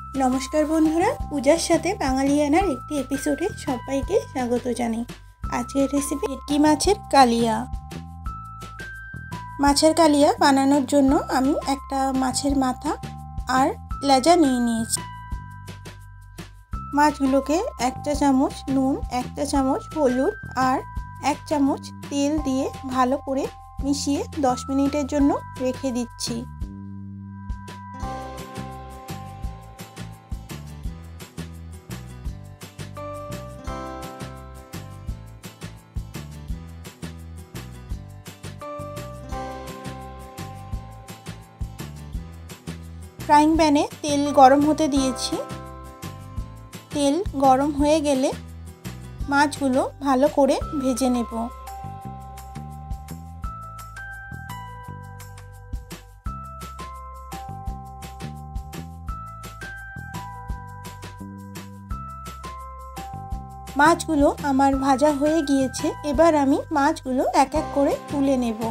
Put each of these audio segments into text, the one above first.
नमस्कार बंधुरा पूजार साथे बांगालियानार एक एपिसोडे सबाइके स्वागत जानाई। आजकेर रेसिपि भेटकी माछेर कालिया। माछेर कालिया बानानोर जोन्नो आमी एकटा माछेर माथा और लेजा निये नियेछि। माछगुलोके एक चा चामच नुन, एक चा चामच हलुद और एक चामच तेल दिए भालो करे मिशिए 10 मिनिटेर जोन्नो रेखे दिচ্ছি। फ्राइंग पैने तेल गरम होते दिएछि। तेल गरम हो गेले माछगुलो भालो करे भेजे नेब। माछगुलो आमार भाजा हो गिয়েছে। एबार आमी माछगुलो एक एक करे तुले नेब।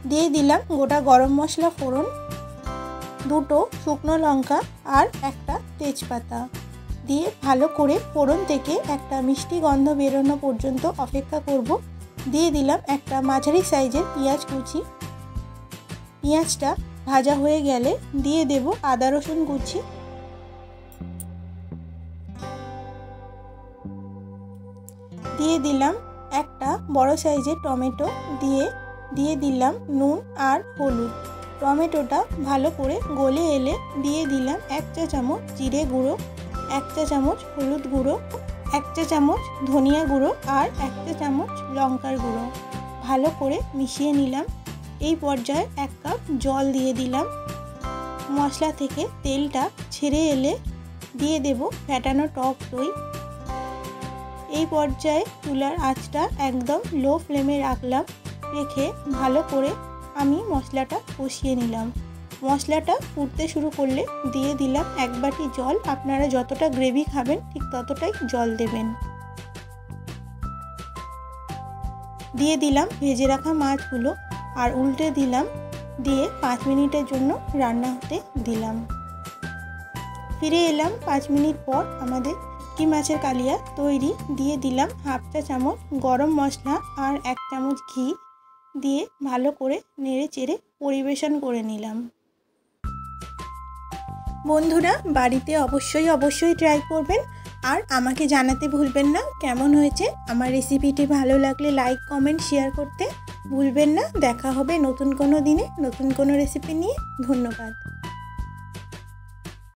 दिए दिलाम गोटा गरम मशला फोड़न, दुटो शुकनो लंका और एकटा तेजपाता दिए भालो करे फोड़न थेके एकटा मिष्टि गन्ध बेरोनो पर्यन्त अपेक्षा करब। दिए दिलाम एकटा माझारी साइजेर पेंयाज कुचि। पेंयाजटा भाजा हो गेले दिए देब आदा रसुन कुचि। दिए दिलाम एकटा बड़ो साइजेर टमेटो दिए दिलाम नुन और हलुद। टमेटोटा भालो करे गले एले दिए दिलाम एक चा चामच जिरे गुड़ो, एक चा चामच हलुद गुड़ो, एक चा चामच धनिया गुड़ो और एक चा चामच लंकार गुड़ो। भालो करे मिशिए निलाम। এই পর্যায়ে एक कप जल दिए दिलाम। मशला थेके तेलटा छेड़े एले दिए देब फैटानो टक दई। এই পর্যায়ে চুলার আঁচটা একদম লো ফ্লেমে রাখলাম। রেখে ভালো করে আমি মশলাটা কষিয়ে নিলাম। মশলাটা ফুটতে শুরু করলে দিয়ে দিলাম এক বাটি জল। আপনারা যতটা গ্রেভি খাবেন ঠিক ততটাই জল দেবেন। দিয়ে দিলাম ভেজে রাখা মাছগুলো আর উল্টে দিলাম। দিয়ে 5 মিনিটের জন্য রান্না হতে দিলাম। ফিরে এলাম 5 মিনিট পর। আমাদের ভেটকি মাছের কালিয়া তৈরি। দিয়ে দিলাম হাফ চা চামচ গরম মশলা আর 1 চামচ ঘি দিয়ে ভালো করে নেড়ে চেড়ে পরিবেশন করে নিলাম। বন্ধুরা বাড়িতে অবশ্যই ট্রাই করবেন আর আমাকে জানাতে ভুলবেন না কেমন হয়েছে। আমার রেসিপিটি ভালো লাগলে লাইক কমেন্ট শেয়ার করতে ভুলবেন না। দেখা হবে নতুন কোনো দিনে নতুন কোনো রেসিপি নিয়ে। ধন্যবাদ।